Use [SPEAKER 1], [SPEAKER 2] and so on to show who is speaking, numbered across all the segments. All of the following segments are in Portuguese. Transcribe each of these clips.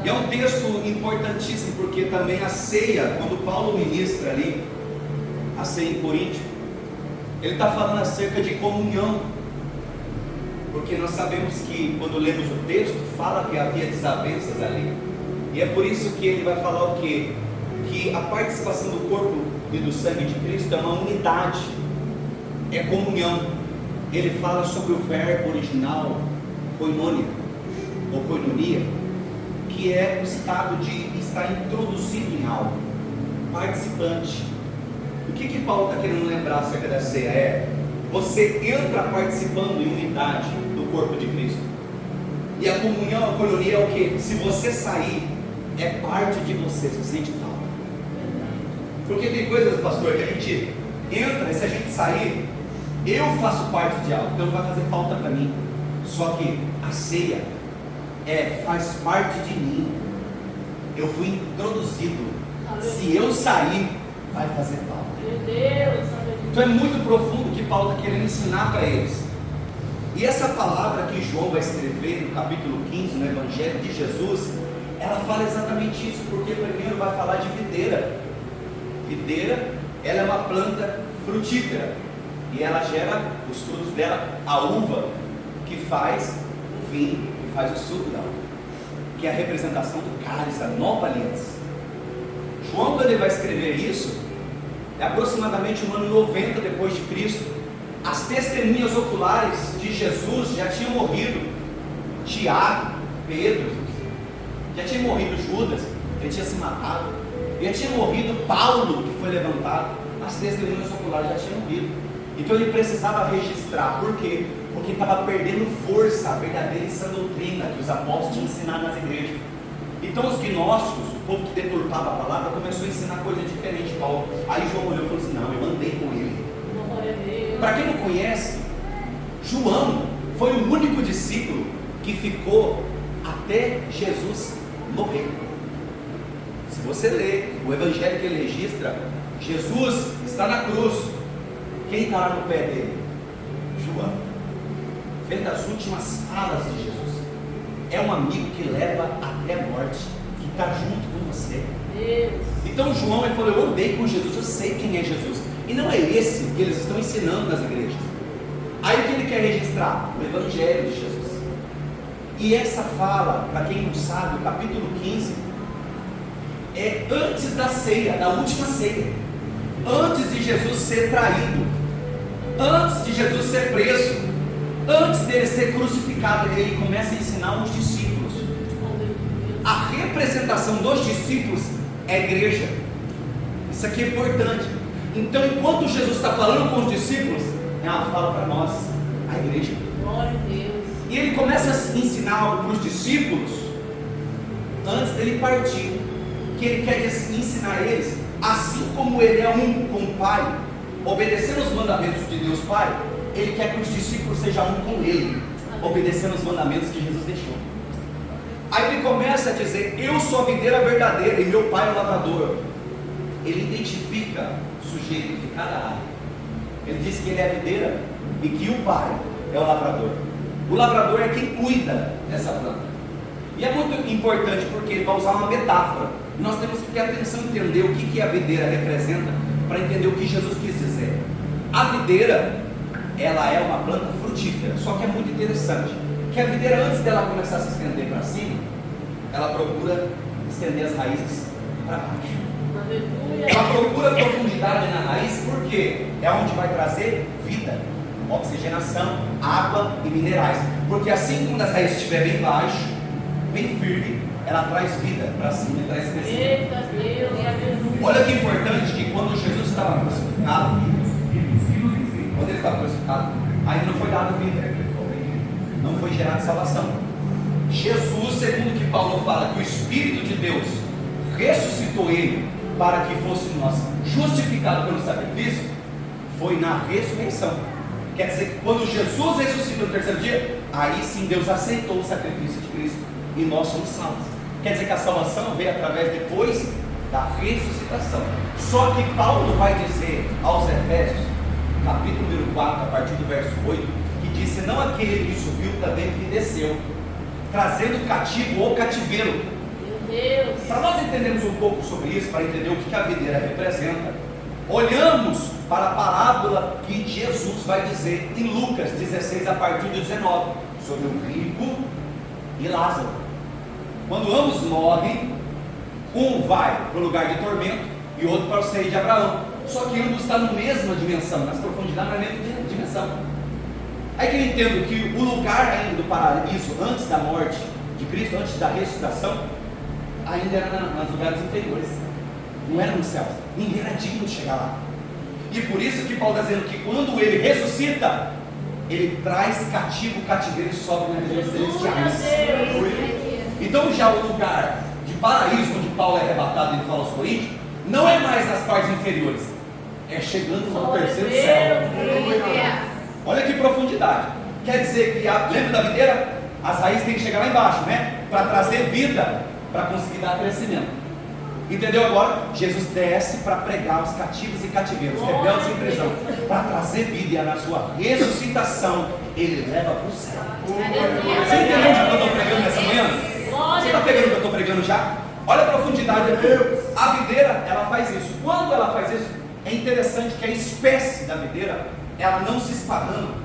[SPEAKER 1] E é um texto importantíssimo, porque também a ceia, quando Paulo ministra ali a ceia em Coríntio, ele está falando acerca de comunhão, porque nós sabemos que quando lemos o texto, fala que havia desavenças ali, e é por isso que ele vai falar o quê? Que a participação do corpo e do sangue de Cristo é uma unidade, é comunhão. Ele fala sobre o verbo original, koinonia, ou koinonia, que é o estado de estar introduzido em algo, participante. O que Paulo está querendo lembrar acerca da ceia? Você entra participando em unidade do corpo de Cristo. E a comunhão, a koinonia é o que? Se você sair, é parte de você, você sente falta. Porque tem coisas, pastor, que a gente entra e se a gente sair, eu faço parte de algo, então vai fazer falta para mim. Só que a ceia faz parte de mim. Eu fui introduzido. Se eu sair, vai fazer falta.
[SPEAKER 2] Meu Deus.
[SPEAKER 1] Então é muito profundo o que Paulo está querendo ensinar para eles. E essa palavra que João vai escrever no capítulo 15, no Evangelho de Jesus, ela fala exatamente isso, porque primeiro vai falar de videira. Videira, ela é uma planta frutífera, e ela gera os frutos dela, a uva, que faz o vinho, que faz o suco da uva, que é a representação do cálice, a nova aliança. João, quando ele vai escrever isso, é aproximadamente no ano 90 depois de Cristo. As testemunhas oculares de Jesus já tinham morrido. Tiago, Pedro, já tinha morrido Judas, ele tinha se matado, já tinha morrido Paulo, que foi levantado. As testemunhas oculares já tinham morrido. Então ele precisava registrar. Por quê? Porque estava perdendo força a verdadeira e sã doutrina que os apóstolos tinham ensinado nas igrejas. Então os gnósticos, o povo que deturpava a palavra, começou a ensinar coisa diferente de Paulo. Aí João olhou e falou assim: não, eu andei com ele. Para quem não conhece, João foi o único discípulo que ficou até Jesus morrer. Se você ler o evangelho que ele registra, Jesus está na cruz. Quem está lá no pé dele? João. Vendo as últimas falas de Jesus. É um amigo que leva até a morte, que está junto com você.
[SPEAKER 2] Deus.
[SPEAKER 1] Então João, ele falou: eu andei com Jesus, eu sei quem é Jesus. E não é esse que eles estão ensinando nas igrejas. Aí o que ele quer registrar? O evangelho de Jesus. E essa fala, para quem não sabe, o capítulo 15 é antes da ceia, da última ceia, antes de Jesus ser traído, antes de Jesus ser preso, antes dele ser crucificado. Ele começa a ensinar os discípulos. A representação dos discípulos é a igreja. Isso aqui é importante. Então, enquanto Jesus está falando com os discípulos, é uma fala para nós, a igreja.
[SPEAKER 2] Glória a Deus.
[SPEAKER 1] E ele começa a ensinar algo para os discípulos antes dele partir, que ele quer ensinar eles, assim como ele é um com o Pai, obedecendo os mandamentos de Deus Pai, ele quer que os discípulos sejam um com ele, obedecendo os mandamentos que Jesus deixou. Aí ele começa a dizer: eu sou a videira verdadeira e meu Pai é o lavrador. Ele identifica o sujeito de cada área. Ele diz que ele é a videira e que o Pai é o lavrador. O lavrador é quem cuida dessa planta. E é muito importante porque ele vai usar uma metáfora. Nós temos que ter atenção em entender o que a videira representa, para entender o que Jesus quis dizer. A videira, ela é uma planta frutífera, só que é muito interessante que a videira, antes dela começar a se estender para cima, ela procura estender as raízes para baixo.
[SPEAKER 2] Aleluia.
[SPEAKER 1] Ela procura profundidade na raiz, porque é onde vai trazer vida, oxigenação, água e minerais. Porque assim como as raízes estiver bem baixo, bem firme, ela traz vida para cima e traz crescimento.
[SPEAKER 2] Eita Deus, aleluia.
[SPEAKER 1] Olha que importante que quando Jesus estava crucificado, quando ele estava crucificado, ainda não foi dado vida, não foi gerada salvação. Jesus, segundo que Paulo fala, que o Espírito de Deus ressuscitou ele para que fôssemos justificados pelo sacrifício, foi na ressurreição. Quer dizer que quando Jesus ressuscitou no terceiro dia, aí sim Deus aceitou o sacrifício de Cristo e nós somos salvos. Quer dizer que a salvação veio através depois da ressuscitação. Só que Paulo vai dizer aos Efésios, capítulo número 4, a partir do verso 8, que disse: não aquele que subiu, também que desceu, trazendo cativo ou cativeiro
[SPEAKER 2] Deus.
[SPEAKER 1] Para nós entendermos um pouco sobre isso, para entender o que a videira representa, olhamos para a parábola que Jesus vai dizer em Lucas 16, a partir do 19, sobre o rico e Lázaro. Quando ambos morrem, um vai para o lugar de tormento e o outro para o seio de Abraão. Só que ambos estão na mesma dimensão, nas profundidades, na mesma dimensão. Aí que eu entendo que o lugar ainda do paraíso, antes da morte de Cristo, antes da ressuscitação, ainda era nos lugares inferiores, não era nos céus. Ninguém era digno de chegar lá. E por isso que Paulo está dizendo que quando ele ressuscita, ele traz cativo o cativeiro e sobe nas regiões celestiais. Então já o lugar de paraíso, onde Paulo é arrebatado, ele fala aos Coríntios, não é mais nas partes inferiores, é chegando ao terceiro céu. Olha que profundidade. Quer dizer que, lembra da videira? As raízes têm que chegar lá embaixo, né? Para trazer vida, para conseguir dar crescimento. Entendeu agora? Jesus desce para pregar os cativos e cativeiros, rebeldes em prisão, para trazer vida, e na sua ressuscitação ele leva para o céu. Você entendeu o que eu estou pregando nessa manhã? Você está pegando o que eu estou pregando já? Olha a profundidade. A videira, ela faz isso. Quando ela faz isso, é interessante que a espécie da videira, ela não se esparrama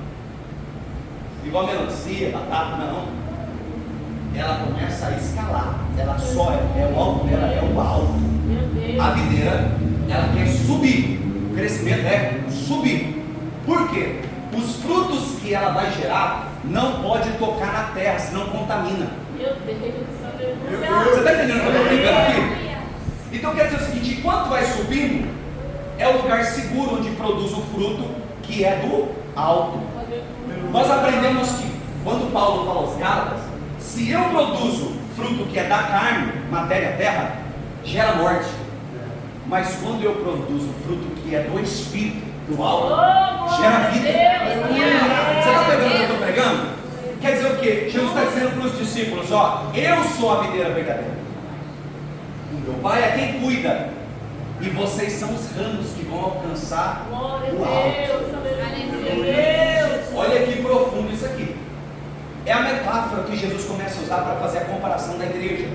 [SPEAKER 1] igual melancia, batata, não. Ela começa a escalar. Ela só o alvo dela é o alto. A videira, ela quer subir. O crescimento é subir. Por quê? Os frutos que ela vai gerar não pode tocar na terra, senão contamina.
[SPEAKER 2] Meu Deus.
[SPEAKER 1] Você está entendendo o que eu estou brincando aqui? Então quer dizer o seguinte: enquanto vai subindo, é o lugar seguro onde produz o fruto que é do alto. Nós aprendemos que quando Paulo fala aos Gálatas, se eu produzo fruto que é da carne, matéria, terra, gera morte. Mas quando eu produzo fruto que é do Espírito, do alto, gera vida. Você está pegando o que eu estou pregando? Quer dizer o quê? Jesus está dizendo para os discípulos: ó, eu sou a videira verdadeira, o meu Pai é quem cuida, e vocês são os ramos que vão alcançar o alto. Olha que profundo isso aqui. É a metáfora que Jesus começa a usar para fazer a comparação da igreja.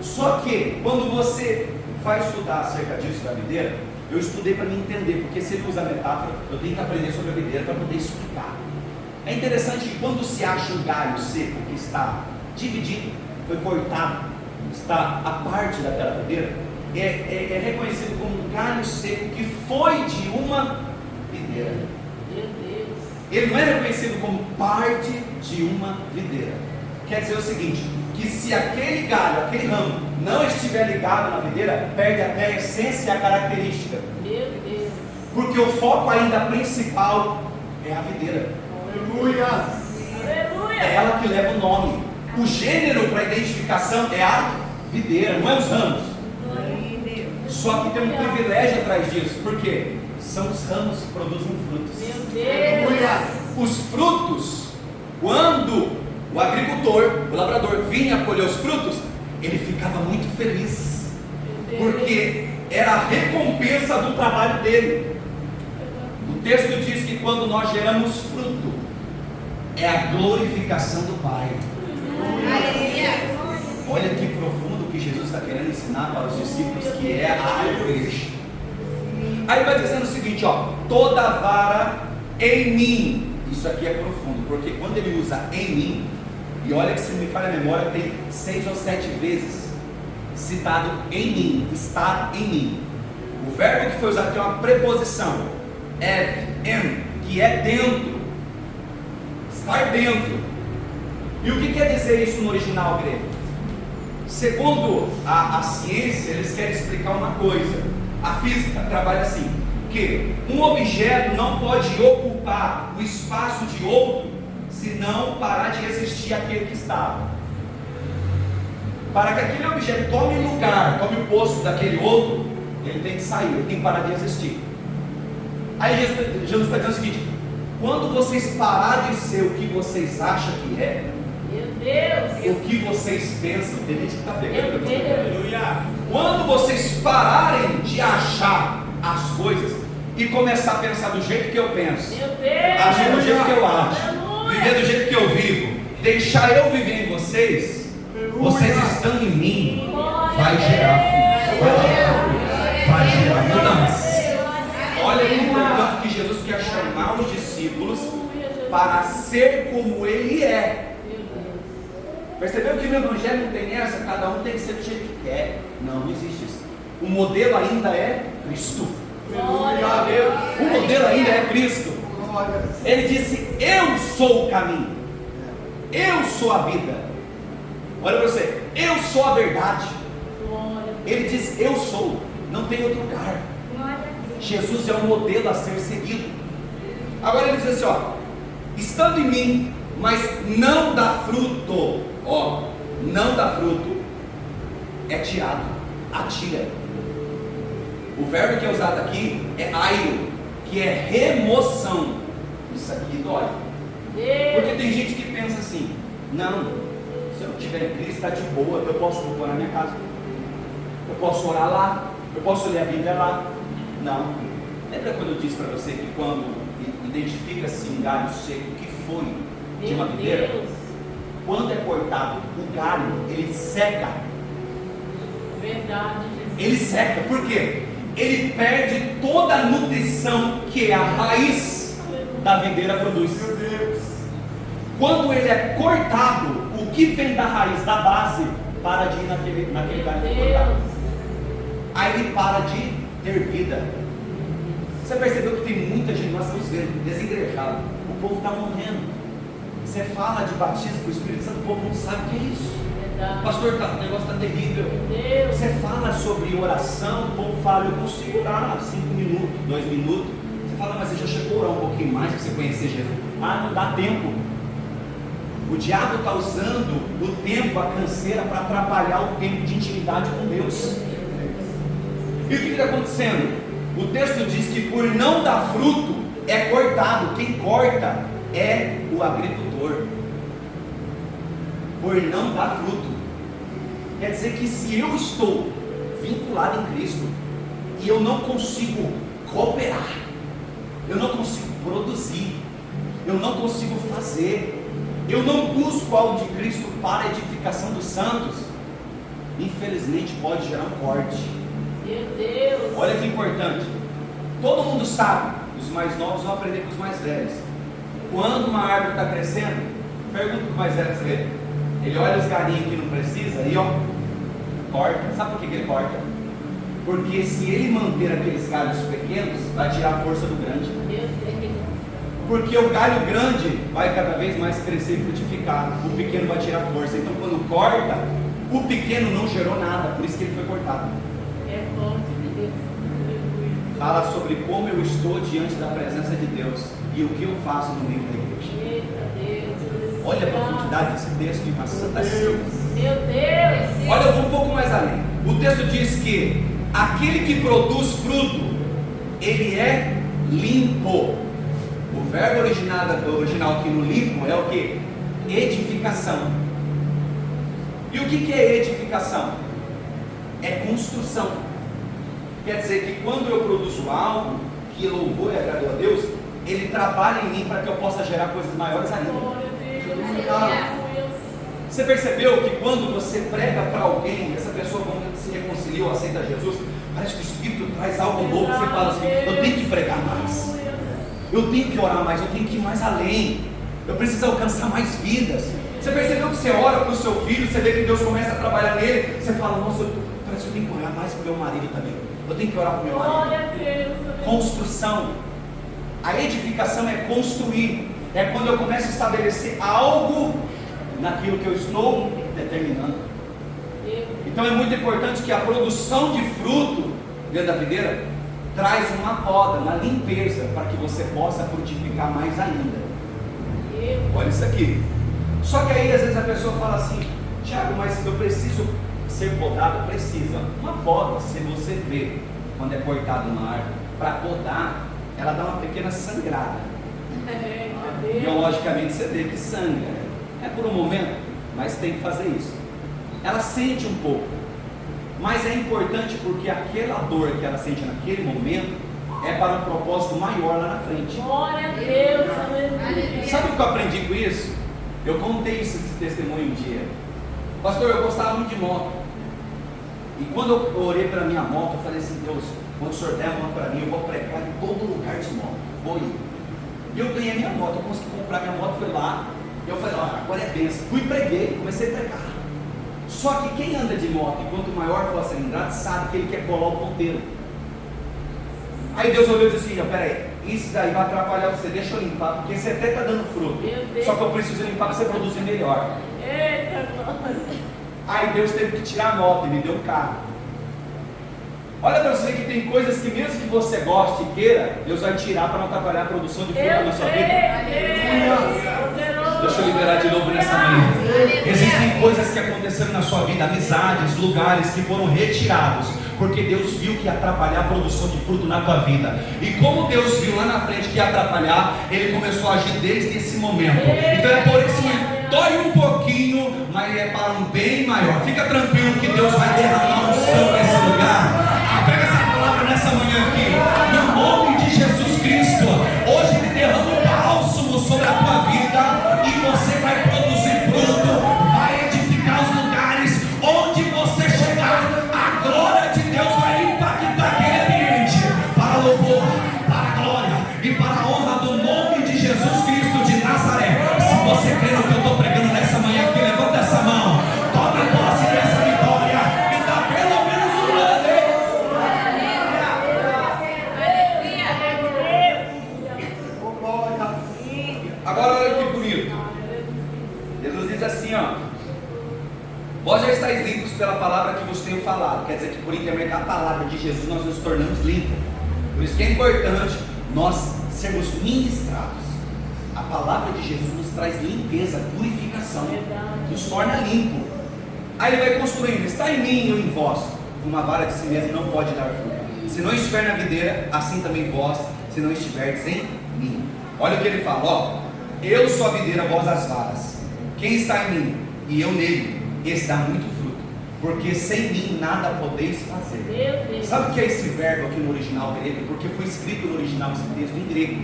[SPEAKER 1] Só que quando você vai estudar acerca disso da videira, eu estudei para me entender, porque se ele usa a metáfora, eu tenho que aprender sobre a videira para poder explicar. É interessante que quando se acha um galho seco que está dividido, foi cortado, está a parte daquela videira, é reconhecido como um galho seco que foi de uma videira.
[SPEAKER 2] Meu Deus.
[SPEAKER 1] Ele não é reconhecido como parte de uma videira. Quer dizer o seguinte: que se aquele galho, aquele ramo, não estiver ligado na videira, perde até a essência e a característica.
[SPEAKER 2] Meu Deus.
[SPEAKER 1] Porque o foco ainda principal é a videira.
[SPEAKER 3] Aleluia!
[SPEAKER 2] Aleluia.
[SPEAKER 1] É ela que leva o nome. O gênero para identificação é a videira, não é os ramos. Só que tem um privilégio atrás disso. Por quê? São os ramos que produzem frutos.
[SPEAKER 2] Meu Deus.
[SPEAKER 1] Os frutos, quando o agricultor, o lavrador vinha colher os frutos, ele ficava muito feliz, porque era a recompensa do trabalho dele. O texto diz que quando nós geramos fruto, é a glorificação do Pai. Olha que profundo que Jesus está querendo ensinar para os discípulos, que é a igreja. Aí vai dizendo o seguinte, ó: toda vara em mim. Isso aqui é profundo, porque quando ele usa em mim, e olha que se me falha a memória, tem 6 ou 7 vezes citado em mim, estar em mim. O verbo que foi usado aqui é uma preposição, que é dentro, estar dentro. E o que quer dizer isso no original grego? Segundo a ciência, eles querem explicar uma coisa. A física trabalha assim, que um objeto não pode ocupar o espaço de outro se não parar de existir aquele que estava. Para que aquele objeto tome lugar, tome o posto daquele outro, ele tem que sair, ele tem que parar de existir. Aí Jesus está dizendo o seguinte: quando vocês pararem de ser o que vocês acham que é,
[SPEAKER 2] Meu Deus.
[SPEAKER 1] o que vocês pensam, tem gente que está pegando.
[SPEAKER 2] Meu Deus.
[SPEAKER 3] Aleluia!
[SPEAKER 1] Quando vocês pararem de achar as coisas e começar a pensar do jeito que eu penso,
[SPEAKER 2] Meu Deus.
[SPEAKER 1] agir do jeito que eu acho,
[SPEAKER 2] Aleluia.
[SPEAKER 1] viver do jeito que eu vivo, deixar eu viver em vocês, vocês estão em mim, vai gerar fruto, vai gerar mudança. Olha que importante que Jesus quer chamar os discípulos para ser como Ele é. Percebeu que no Evangelho não tem essa? Cada um tem que ser do jeito que quer. Não existe isso. O modelo ainda é Cristo. O modelo ainda é Cristo. Ele disse: eu sou o caminho, eu sou a vida. Olha para você, eu sou a verdade. Ele diz: eu sou, não tem outro lugar. Jesus é o modelo a ser seguido. Agora ele diz assim, ó: estando em mim, mas não dá fruto. Ó, não dá fruto, é tirado, atira. O verbo que é usado aqui é airo, que é remoção. Isso aqui dói. Porque tem gente que pensa assim: não, se eu estiver em Cristo está de boa, eu posso cultuar na minha casa, eu posso orar lá, eu posso ler a Bíblia lá. Não. Lembra quando eu disse para você que quando identifica-se um galho seco que foi de uma videira, quando é cortado o galho, ele seca.
[SPEAKER 2] Verdade, Jesus.
[SPEAKER 1] Ele seca, por quê? Ele perde toda a nutrição que a raiz da videira produz.
[SPEAKER 3] Meu Deus.
[SPEAKER 1] Quando ele é cortado, o que vem da raiz, da base, para de ir naquele galho que foi cortado. Aí ele para de ter vida. Você percebeu que tem muita gente, nós estamos vendo, desengrejado. O povo está morrendo. Você fala de batismo com o Espírito Santo, o povo não sabe o que é isso. Pastor, o negócio está terrível. Você fala sobre oração, o povo fala: eu consigo orar 5 minutos, 2 minutos. Você fala: mas você já chegou a orar um pouquinho mais para você conhecer Jesus? Ah, não dá tempo. O diabo está usando o tempo, a canseira, para atrapalhar o tempo de intimidade com Deus. E o que está acontecendo? O texto diz que por não dar fruto é cortado. Quem corta é o agricultor. Por não dar fruto, quer dizer que se eu estou vinculado em Cristo e eu não consigo cooperar, eu não consigo produzir, eu não consigo fazer, eu não busco algo de Cristo para a edificação dos santos, infelizmente pode gerar um corte.
[SPEAKER 2] Meu Deus.
[SPEAKER 1] Olha que importante, todo mundo sabe, os mais novos vão aprender com os mais velhos. Quando uma árvore está crescendo, pergunta para o mais velho dele. Ele olha os galinhos que não precisa e ó, corta. Sabe por que ele corta? Porque se ele manter aqueles galhos pequenos, vai tirar a força do grande.
[SPEAKER 2] Meu Deus.
[SPEAKER 1] Porque o galho grande vai cada vez mais crescer e frutificar, o pequeno vai tirar força. Então quando corta, o pequeno não gerou nada, por isso que ele foi cortado.
[SPEAKER 2] É forte de Deus.
[SPEAKER 1] Fala sobre como eu estou diante da presença de Deus e o que eu faço no meio da igreja.
[SPEAKER 2] Eita Deus.
[SPEAKER 1] Olha a profundidade desse texto em Santa Cília.
[SPEAKER 2] Meu Deus.
[SPEAKER 1] Olha, eu vou um pouco mais além. O texto diz que aquele que produz fruto, ele é limpo. O verbo original aqui no limpo é o que? Edificação. E o que é edificação? É construção. Quer dizer que quando eu produzo algo que louvor e agradou a Deus, ele trabalha em mim para que eu possa gerar coisas maiores ainda. Você percebeu que quando você prega para alguém, essa pessoa quando se reconcilia ou aceita Jesus, parece que o Espírito traz algo novo. Você fala assim: eu tenho que pregar mais, eu tenho que orar mais, eu tenho que ir mais além, eu preciso alcançar mais vidas. Você percebeu que você ora para o seu filho, você vê que Deus começa a trabalhar nele, você fala: nossa, parece que eu tenho que orar mais para o meu marido também, eu tenho que orar para o meu marido. Construção. A edificação é construir, é quando eu começo a estabelecer algo naquilo que eu estou determinando. Então é muito importante que a produção de fruto dentro da videira traz uma poda, uma limpeza, para que você possa frutificar mais ainda. Olha isso aqui. Só que aí às vezes a pessoa fala assim: Tiago, mas eu preciso ser podado? Precisa. Uma poda, se você vê quando é cortado uma árvore, para podar, ela dá uma pequena sangrada. Biologicamente você vê que sangra. É por um momento, mas tem que fazer isso. Ela sente um pouco, mas é importante porque aquela dor que ela sente naquele momento é para um propósito maior lá na frente.
[SPEAKER 2] Glória a Deus, aleluia.
[SPEAKER 1] Sabe o que eu aprendi com isso? Eu contei esse testemunho um dia. Pastor, eu gostava muito de moto. E quando eu orei pela minha moto, eu falei assim: Deus, quando o Senhor der a moto para mim, eu vou pregar em todo lugar de moto, vou ir. E eu ganhei minha moto, eu consegui comprar minha moto, fui lá, eu falei: olha, agora é bênção. Fui e preguei, comecei a pregar. Só que quem anda de moto, e quanto maior for a cilindrada, sabe que ele quer colar o ponteiro. Aí Deus olhou e disse assim: peraí, isso daí vai atrapalhar você, deixa eu limpar, porque você até está dando fruto, só que eu preciso limpar para você produzir melhor.
[SPEAKER 2] Eita,
[SPEAKER 1] Aí Deus teve que tirar a moto e me deu um carro. Olha para você ver que tem coisas que mesmo que você goste e queira, Deus vai tirar para não atrapalhar a produção de fruto na sua vida. Deixa eu liberar de novo nessa manhã. Existem coisas que aconteceram na sua vida, amizades, lugares que foram retirados, porque Deus viu que ia atrapalhar a produção de fruto na tua vida. E como Deus viu lá na frente que ia atrapalhar, Ele começou a agir desde esse momento. Então é por isso que dói um pouquinho, mas é para um bem maior. Fica tranquilo que Deus vai derramar um céu nesse lugar. Pega essa palavra nessa manhã aqui, no nome de Jesus Cristo. Hoje Ele derrama um bálsamo sobre a tua vida, e você vai produzir fruto, vai edificar os lugares onde você chegar. A glória de Deus vai impactar aquele ambiente, para louvor, para a glória e para a honra do nome de Jesus Cristo de Nazaré. Se você crê no que eu estou pregando nessa manhã aqui, levanta essa mão, toma posse dessa vitória e dá pelo menos um glória a Deus. Agora olha que bonito. Jesus diz assim, ó: vós já estáis limpos pela palavra que vos tenho falado. Quer dizer que por intermédio da palavra de Jesus nós nos tornamos limpos. Por isso que é importante nós sermos ministrados. A palavra de Jesus nos traz limpeza, purificação, nos torna limpo. Aí ele vai construindo: está em mim ou em vós, uma vara de si mesmo não pode dar fruto. Se não estiver na videira, assim também vós, se não estiverdes em mim. Olha o que ele fala, ó: eu sou a videira, vós as varas. Quem está em mim e eu nele, esse dá muito fruto, porque sem mim nada podeis fazer. Sabe o que é esse verbo aqui no original grego? Porque foi escrito no original esse texto em grego.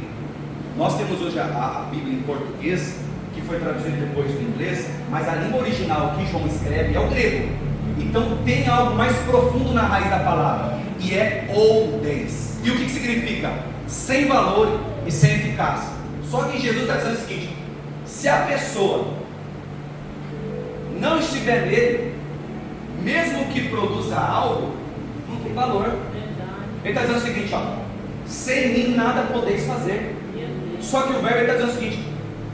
[SPEAKER 1] Nós temos hoje a Bíblia em português, que foi traduzido depois do inglês, mas a língua original que João escreve é o grego. Então tem algo mais profundo na raiz da palavra, e é oldez. E o que significa? Sem valor e sem eficácia. Só que Jesus está dizendo o seguinte: se a pessoa não estiver nele, mesmo que produza algo, não tem valor. Ele está dizendo o seguinte, ó: sem mim nada podeis fazer. Só que o verbo está dizendo o seguinte: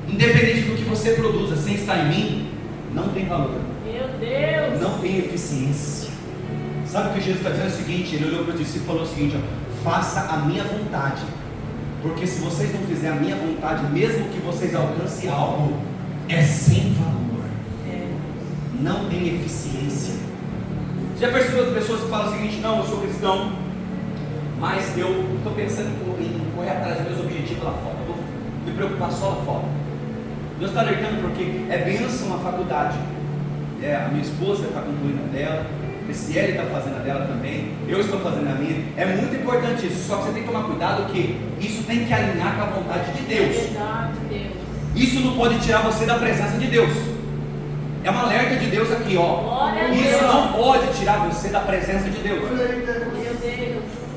[SPEAKER 1] independente do que você produza, sem estar em mim, não tem valor.
[SPEAKER 2] Meu Deus!
[SPEAKER 1] Não tem eficiência. Sabe o que Jesus está dizendo? É o seguinte: ele olhou para os discípulos e falou o seguinte, ó: faça a minha vontade, porque se vocês não fizerem a minha vontade, mesmo que vocês alcancem algo, é sem valor. Não tem eficiência. Já percebeu que pessoas que falam o seguinte: não, eu sou cristão, mas eu estou pensando em correr atrás dos meus objetivos lá fora, eu vou me preocupar só lá fora. Deus está alertando porque é bênção a faculdade. A minha esposa está concluindo a dela, a Cristiele está fazendo a dela também, eu estou fazendo a minha. É muito importante isso, só que você tem que tomar cuidado que isso tem que alinhar com a vontade de Deus. Isso não pode tirar você da presença de Deus. É um alerta de Deus aqui, ó. Isso não pode tirar você da presença de Deus.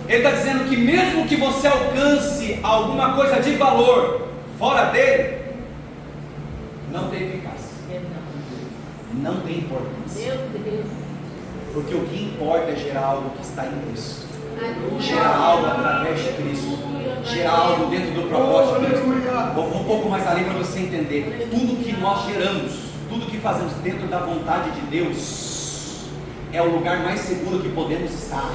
[SPEAKER 1] Ele está dizendo que mesmo que você alcance alguma coisa de valor fora dele, não tem eficácia, não tem importância. Porque o que importa é gerar algo que está em Cristo, gerar algo através de Cristo, gerar algo dentro do propósito de Cristo. Vou um pouco mais ali para você entender. Tudo que nós geramos, tudo que fazemos dentro da vontade de Deus, é o lugar mais seguro que podemos estar.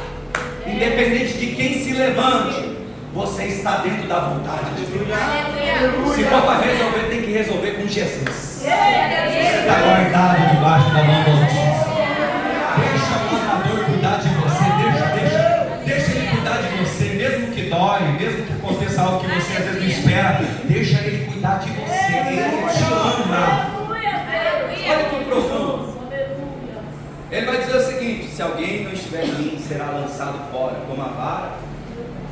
[SPEAKER 1] Independente de quem se levante, você está dentro da vontade de Deus. Se for para resolver, tem que resolver com Jesus. Você está guardado debaixo da mão do Altíssimo. Deixa o Criador cuidar de você. Deixa Ele cuidar de você, mesmo que dói, mesmo que aconteça algo que você às vezes não espera. Deixa Ele cuidar de você. Ele te ama. Olha que profundo. Ele vai dizer o seguinte: se alguém não estiver em mim, será lançado fora como a vara,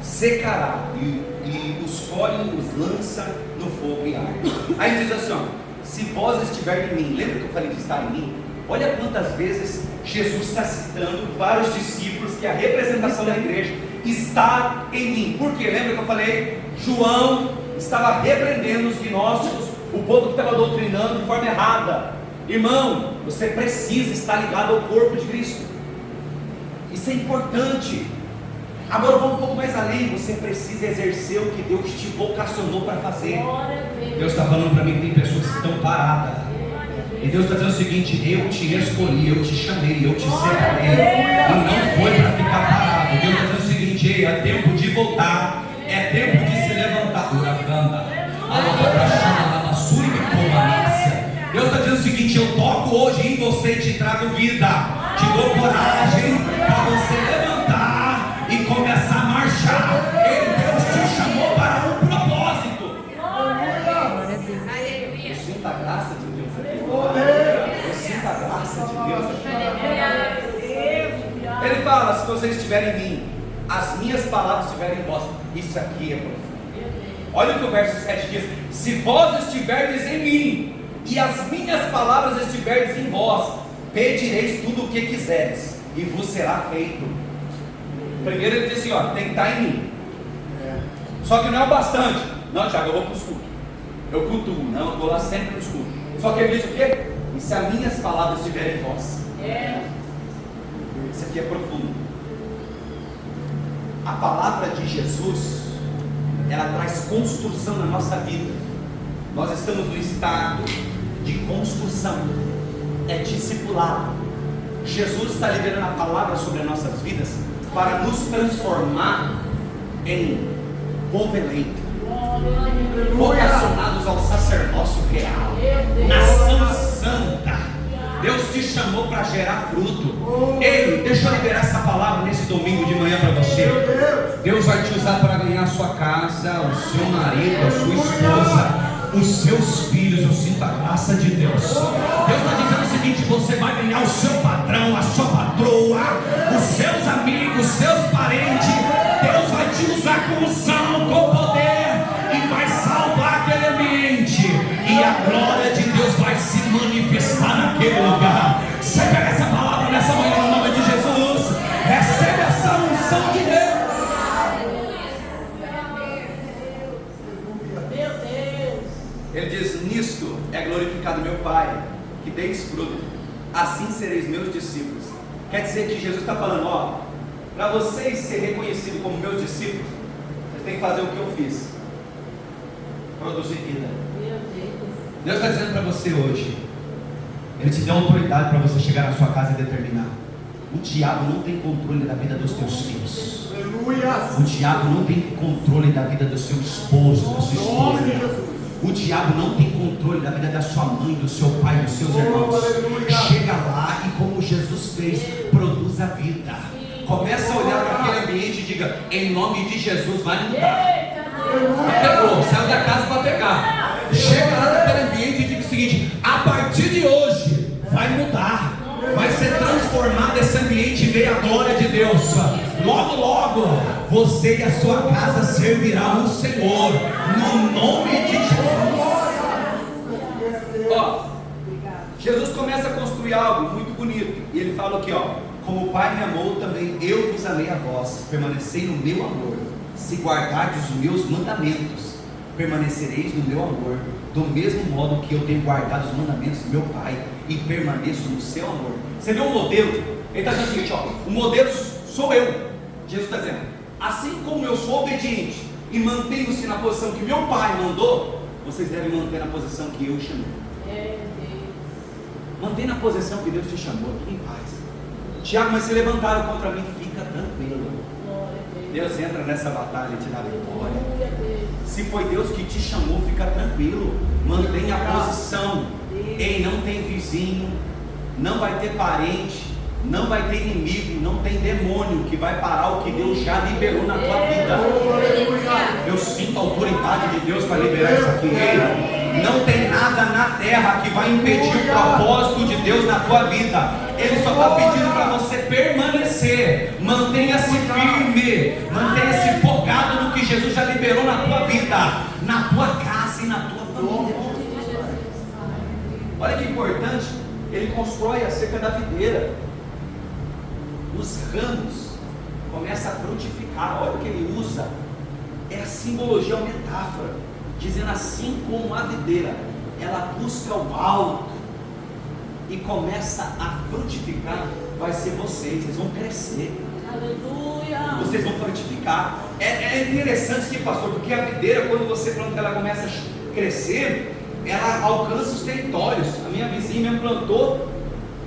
[SPEAKER 1] secará, e os colhe, os lança no fogo e arde. Aí diz assim, ó: se vós estiver em mim, lembra que eu falei de estar em mim? Olha quantas vezes Jesus está citando para os discípulos que a representação da igreja está em mim. Por quê? Lembra que eu falei? João estava repreendendo os gnósticos, o povo que estava doutrinando de forma errada. Irmão, você precisa estar ligado ao corpo de Cristo. Isso é importante. Agora eu vou um pouco mais além. Você precisa exercer o que Deus te vocacionou para fazer. Deus está falando para mim que tem pessoas que estão paradas. E Deus está dizendo o seguinte: eu te escolhi, eu te chamei, eu te separei. E não foi para ficar parado. Deus está dizendo o seguinte: ei, é tempo de voltar, é tempo de se levantar. Deus está dizendo o seguinte: eu toco hoje em você e te trago vida, te dou coragem para você levantar e começar a marchar. Deus te chamou para um propósito. Eu sinto a graça de Deus aqui. Eu sinto a graça de Deus aqui. Ele fala: se vocês estiverem em mim, as minhas palavras estiverem em vós. Isso aqui é profundo. Olha o que o verso 7 diz: se vós estiverdes em mim e as minhas palavras estiverdes em vós, pedireis tudo o que quiseres e vos será feito. Primeiro ele diz assim: ó, tem que estar em mim. Só que não é o bastante. Não, Tiago, eu vou para os cultos, eu cultuo, não, eu estou lá sempre nos cultos. Só que ele diz o quê? E se as minhas palavras estiverem em vós. Isso aqui é profundo. A palavra de Jesus, ela traz construção na nossa vida. Nós estamos no estado de construção, é discipulado. Jesus está liberando a palavra sobre as nossas vidas para nos transformar em povo eleito, vocacionados ao sacerdócio real, nação santa. Deus te chamou para gerar fruto. Ei, deixa eu liberar essa palavra nesse domingo de manhã para você. Deus vai te usar para ganhar a sua casa, o seu marido, a sua esposa, os seus filhos. Eu sinto a graça de Deus. Deus está dizendo o seguinte: você vai ganhar o seu patrão, a sua patroa, os seus amigos, os seus parentes. Deus vai te usar com unção, com poder, e vai salvar aquele ambiente, e a glória de Deus vai se manifestar naquele lugar. Você pega essa palavra nessa manhã no nome de Jesus. Recebe essa unção de Deus. Ele diz: nisto é glorificado meu Pai, que deis fruto, assim sereis meus discípulos. Quer dizer que Jesus está falando: ó, para vocês serem reconhecidos como meus discípulos, vocês têm que fazer o que eu fiz, produzir vida. Deus está dizendo para você hoje, Ele te deu autoridade para você chegar na sua casa e determinar. O diabo não tem controle da vida dos teus filhos. O diabo não tem controle da vida do seu esposo, da sua esposa. O diabo não tem controle da vida da sua mãe, do seu pai, dos seus irmãos. Chega lá e, como Jesus fez, produz a vida. Começa a olhar para aquele ambiente e diga: em nome de Jesus vai mudar. Pegou, saiu da casa para pegar. Chega lá naquele ambiente e diga o seguinte: a partir de hoje vai mudar. Vai ser transformado esse ambiente e veio a glória de Deus. Logo, logo, você e a sua casa servirão o Senhor, no nome de Jesus. Ó, Jesus começa a construir algo muito bonito, e ele fala aqui, ó: como o Pai me amou, também eu vos amei a vós. Permanecei no meu amor. Se guardardes os meus mandamentos, permanecereis no meu amor, do mesmo modo que eu tenho guardado os mandamentos do meu Pai e permaneço no seu amor. Você vê um modelo? Ele está dizendo o seguinte, ó: o modelo sou eu. Jesus está dizendo: assim como eu sou obediente e mantenho-se na posição que meu Pai mandou, vocês devem manter na posição que eu chamei. Mantenha na posição que Deus te chamou, fique em paz. Tiago, mas se levantaram contra mim, fica tranquilo. Deus entra nessa batalha e te dá vitória. Se foi Deus que te chamou, fica tranquilo. Mantenha a posição. Ei, não tem vizinho, não vai ter parente, não vai ter inimigo, não tem demônio que vai parar o que Deus já liberou na tua vida. Eu sinto a autoridade de Deus para liberar isso aqui. Ei, não tem nada na terra que vai impedir o propósito de Deus na tua vida. Ele só está pedindo para você permanecer. Mantenha-se firme, mantenha-se focado no que Jesus já liberou na tua vida, na tua casa e na tua família. Olha que importante, ele constrói a cerca da videira. os ramos começam a frutificar. Olha o que ele usa, é a simbologia, a metáfora, dizendo assim como a videira, ela busca o alto e começa a frutificar, vai ser vocês vão crescer.
[SPEAKER 2] Aleluia.
[SPEAKER 1] Vocês vão frutificar. É interessante que, pastor, porque a videira, quando você planta, ela começa a crescer, ela alcança os territórios. A minha vizinha me plantou,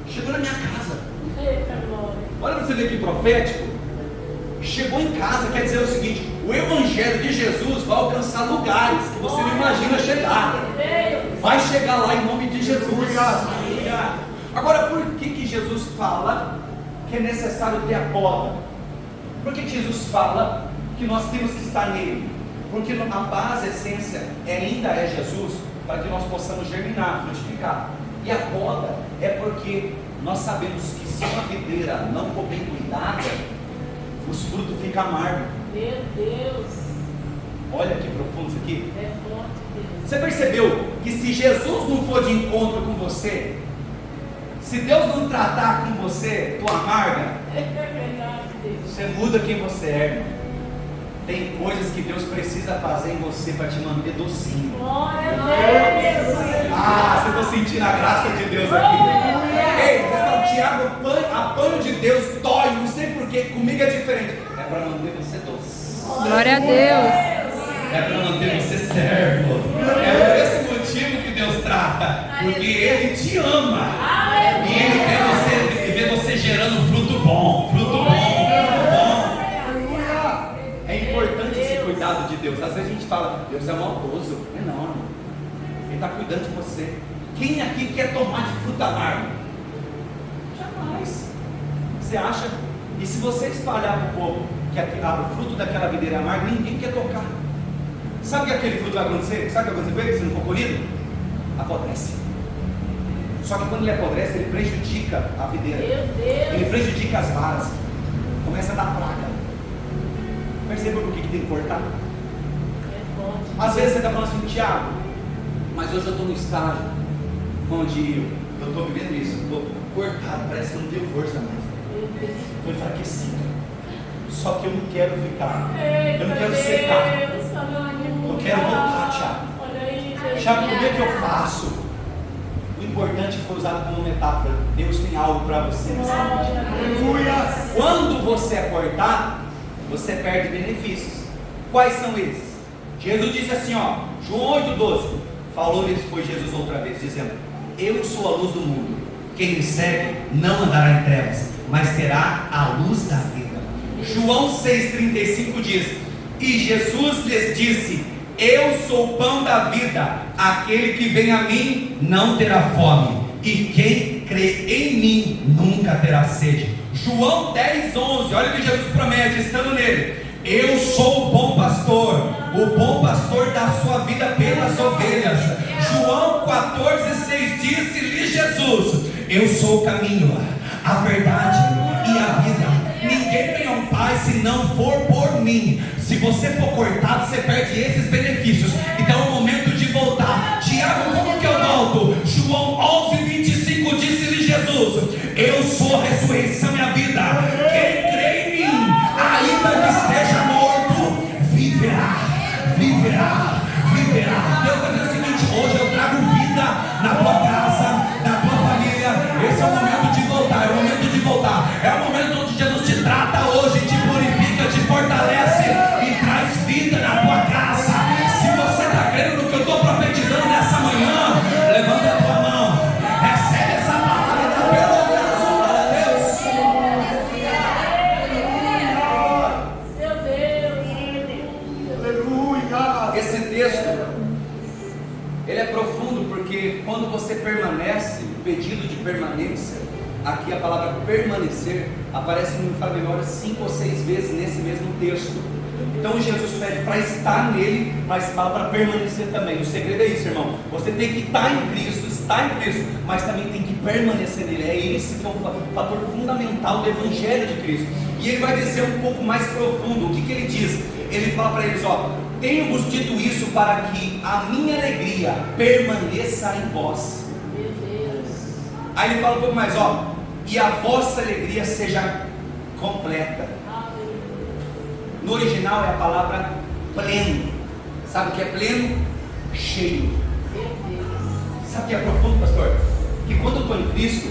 [SPEAKER 1] chegou na minha casa.
[SPEAKER 2] Eita glória.
[SPEAKER 1] Olha para você ver que profético. Chegou em casa, quer dizer o seguinte: o evangelho de Jesus vai alcançar lugares que você não imagina chegar. Vai chegar lá em nome de Jesus. Agora, por que Jesus fala que é necessário ter a poda? Por que Jesus fala que nós temos que estar nele? Porque a base, a essência ainda é Jesus, para que nós possamos germinar, frutificar. E a poda é porque nós sabemos que se uma videira não for bem cuidada, os frutos ficam amargos.
[SPEAKER 2] Meu Deus.
[SPEAKER 1] Olha que profundo isso aqui.
[SPEAKER 2] É forte, Deus.
[SPEAKER 1] Você percebeu que se Jesus não for de encontro com você, se Deus não tratar com você, tu amarga,
[SPEAKER 2] É verdade, Deus.
[SPEAKER 1] você muda quem você é, irmão. Tem coisas que Deus precisa fazer em você para te manter docinho.
[SPEAKER 2] Glória a Deus.
[SPEAKER 1] Ah, você está sentindo a graça de Deus aqui. Ei, Tiago, apanho de Deus dói, não sei porquê, comigo é diferente. É para manter você doce.
[SPEAKER 3] Glória a Deus.
[SPEAKER 1] É para manter você servo. É por esse motivo que Deus trata. Porque Ele te ama. E Ele quer ver você gerando fruto bom. Fruto bom. É importante esse cuidado de Deus. Às vezes a gente fala, Deus é maldoso. É não, irmão. Ele está cuidando de você. Quem aqui quer tomar de fruta amarga? Jamais. Você acha? E se você espalhar para o povo que o fruto daquela videira é amargo, ninguém quer tocar. Sabe o que aquele fruto vai acontecer? Sabe o que vai acontecer com ele se não for colhido? Apodrece. Só que quando ele apodrece, ele prejudica a videira.
[SPEAKER 2] Meu Deus.
[SPEAKER 1] Ele prejudica as varas. Começa a dar praga. Perceba por que tem que cortar?
[SPEAKER 2] É forte.
[SPEAKER 1] Às vezes você está falando assim, Tiago, mas hoje eu estou no estágio onde eu estou vivendo isso. Estou cortado, parece que eu não tenho força mais.
[SPEAKER 2] Meu Deus.
[SPEAKER 1] Estou enfraquecido. Só que eu não quero ficar.
[SPEAKER 2] Eita,
[SPEAKER 1] Eu não quero
[SPEAKER 2] Deus.
[SPEAKER 1] secar.
[SPEAKER 2] Aleluia.
[SPEAKER 1] Eu quero voltar, Tiago.
[SPEAKER 2] Olha aí, Jesus.
[SPEAKER 1] Tiago, como é que eu faço? O importante foi usado como metáfora. Deus tem algo para você nessa noite.
[SPEAKER 2] Aleluia.
[SPEAKER 1] Quando você é cortado, você perde benefícios. Quais são esses? Jesus disse assim, ó, João 8,12. Falou-lhe depois Jesus outra vez, dizendo: eu sou a luz do mundo. Quem me segue não andará em trevas, mas terá a luz da vida. João 6,35 diz: e Jesus lhes disse: eu sou o pão da vida. Aquele que vem a mim não terá fome, e quem crê em mim nunca terá sede. João 10,11, olha o que Jesus promete, estando nele: eu sou o bom pastor dá sua vida pelas ovelhas. João 14,6, disse-lhe Jesus: eu sou o caminho, a verdade e a vida. Ninguém vem ao Pai se não for por mim. Se você for cortado, você perde esses benefícios. Então é o momento de voltar. Tiago, como que eu volto? João 11,25, disse-lhe Jesus: eu sou a ressurreição e a vida. Quem crê em mim, ainda que esteja morto, viverá. Deus está dizendo o seguinte: hoje eu trago vida na tua casa, na tua família. Esse é o momento de voltar. É o momento de voltar. É o momento onde Jesus te trata hoje, te purifica, te fortalece e traz vida na tua casa. Se você está crendo no que eu estou profetizando nessa manhã, levanta a tua mão, recebe essa palavra e dá pelo Esse texto, ele é profundo porque quando você permanece, o pedido de permanência, aqui a palavra permanecer aparece no Fala Memória 5 ou 6 vezes nesse mesmo texto. Então Jesus pede para estar nele, mas fala para permanecer também. O segredo é isso, irmão. Você tem que estar em Cristo, mas também tem que permanecer nele. É esse que é o fator fundamental do Evangelho de Cristo. E ele vai dizer um pouco mais profundo. O que ele diz? Ele fala para eles, ó: tenho-vos dito isso para que a minha alegria permaneça em vós.
[SPEAKER 2] Meu Deus.
[SPEAKER 1] Aí ele fala um pouco mais, ó: e a vossa alegria seja completa. No original é a palavra pleno. Sabe o que é pleno? Cheio. Sabe o que é profundo, pastor? Que quando eu estou em Cristo,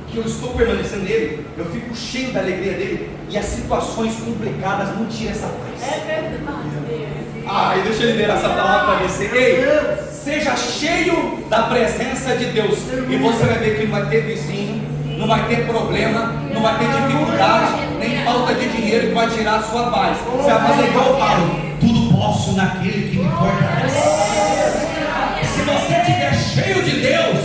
[SPEAKER 1] que eu estou permanecendo nele, eu fico cheio da alegria dele, e as situações complicadas não tiram essa paz.
[SPEAKER 2] É verdade.
[SPEAKER 1] E deixa eu liberar essa palavra para você. Ei, seja cheio da presença de Deus, e você vai ver que não vai ter vizinho, não vai ter problema, não vai ter dificuldade, nem falta de dinheiro que vai tirar a sua paz. Você vai fazer igual o Paulo: tudo posso naquele que me fortalece. Se você estiver cheio de Deus,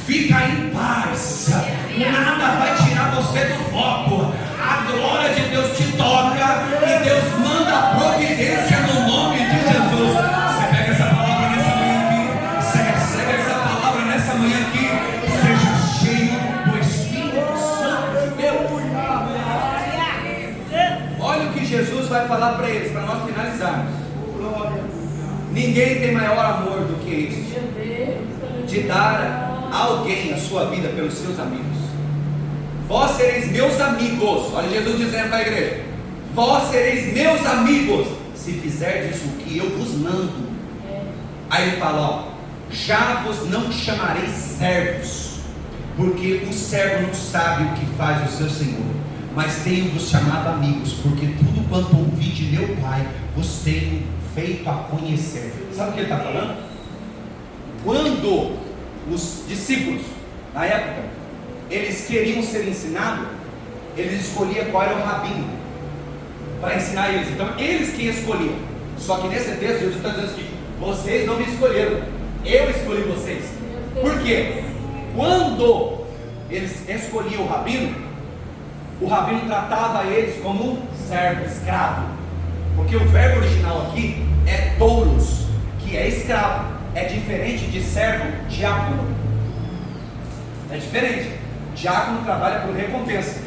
[SPEAKER 1] fica em paz, nada vai tirar você do foco. A glória de Deus te toca e Deus manda providência no nome de Jesus. Você pega essa palavra nessa manhã aqui, você recebe essa palavra nessa manhã aqui. Seja cheio do Espírito Santo de Deus. Olha o que Jesus vai falar para eles, para nós finalizarmos. Ninguém tem maior amor do que este, de dar a alguém a sua vida pelos seus amigos. Vós sereis meus amigos. Olha Jesus dizendo para a igreja: vós sereis meus amigos se fizerdes o que eu vos mando. Aí ele fala: já vos não chamareis servos, porque o servo não sabe o que faz o seu senhor, mas tenho-vos chamado amigos, porque tudo quanto ouvi de meu Pai vos tenho feito a conhecer. Sabe o que ele está falando? Quando os discípulos, na época, eles queriam ser ensinados, eles escolhiam qual era o rabino para ensinar eles. Então eles que escolhiam. Só que nesse texto Jesus está dizendo assim: vocês não me escolheram, eu escolhi vocês. Por quê? Quando eles escolhiam o rabino tratava eles como servo, escravo. Porque o verbo original aqui é doulos, que é escravo. É diferente de servo, diácono. É diferente. Diácono trabalha por recompensa.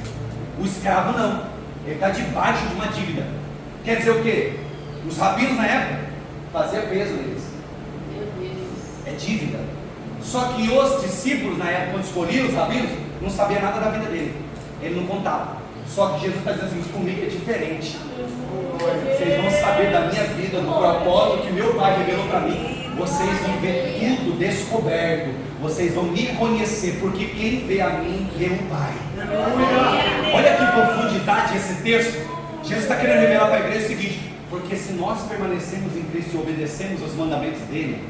[SPEAKER 1] O escravo não. Ele está debaixo de uma dívida. Quer dizer o quê? Os rabinos na época faziam peso neles. É dívida. Só que os discípulos na época, quando escolhiam os rabinos, não sabiam nada da vida dele. Ele não contava. Só que Jesus está dizendo assim: comigo é diferente. Vocês vão saber da minha vida, do propósito que meu Pai revelou para mim. Vocês vão ver tudo descoberto. Vocês vão me conhecer, porque quem vê a mim vê o Pai. Olha que profundidade esse texto. Jesus está querendo revelar para a igreja o seguinte: porque se nós permanecemos em Cristo e obedecemos os mandamentos dele,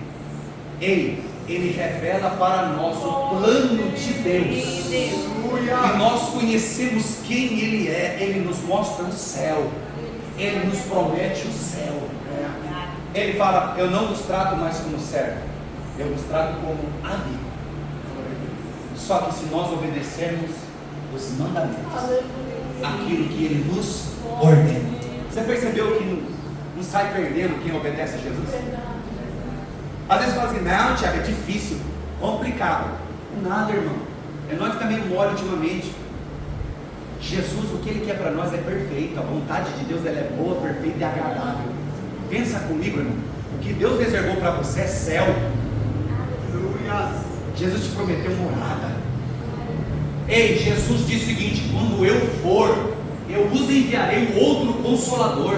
[SPEAKER 1] Ele revela para nós o plano de Deus. E nós conhecemos quem Ele é. Ele nos mostra o céu. Ele nos promete o céu. Ele fala: eu não vos trato mais como servo, eu vos trato como amigo. Só que se nós obedecermos os mandamentos, aquilo que Ele nos ordena. Você percebeu que não sai perdendo quem obedece a Jesus? Às vezes fala assim: não, Tiago, é difícil, complicado. Nada, irmão. É nós que está meio mole ultimamente. Jesus, o que Ele quer para nós é perfeito. A vontade de Deus, ela é boa, perfeita e agradável. Pensa comigo, irmão. O que Deus reservou para você é céu. Jesus te prometeu morada. Ei, Jesus disse o seguinte: quando eu for, eu vos enviarei o outro Consolador.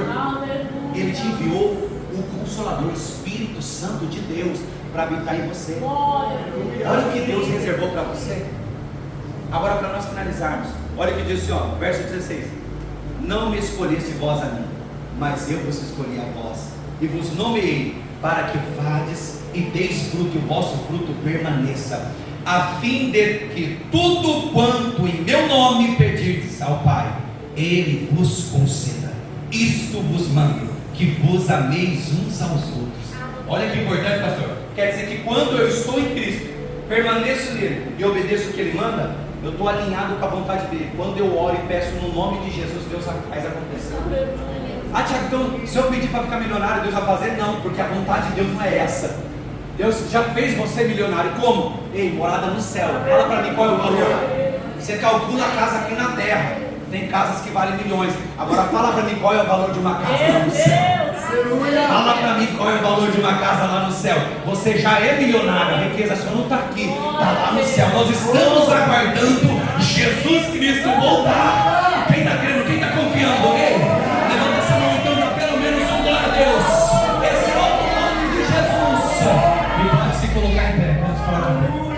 [SPEAKER 1] Ele te enviou o Consolador, o Espírito Santo de Deus, para habitar em você. Olha o que Deus reservou para você. Agora, para nós finalizarmos, olha o que diz assim, ó, verso 16: não me escolheste vós a mim, mas eu vos escolhi a vós, e vos nomeei para que vades e deis fruto, e o vosso fruto permaneça, a fim de que tudo quanto em meu nome pedirdes ao Pai, Ele vos conceda. Isto vos mando, que vos ameis uns aos outros. Olha que importante, pastor. Quer dizer que quando eu estou em Cristo, permaneço nele e obedeço o que Ele manda, eu estou alinhado com a vontade dele. Quando eu oro e peço no nome de Jesus, Deus faz acontecer. Tiago, então se eu pedir para ficar milionário, Deus vai fazer? Não, porque a vontade de Deus não é essa. Deus já fez você milionário. Como? Ei, morada no céu. Fala para mim qual é o valor. Você calcula a casa aqui na terra. Tem casas que valem milhões. Agora fala para mim qual é o valor de uma casa lá no céu. Fala para mim qual é o valor de uma casa lá no céu. Você já é milionário, a riqueza só não está aqui, está lá no céu. Nós estamos aguardando Jesus Cristo voltar. Quem está
[SPEAKER 3] E pode se colocar em pé, vamos falar.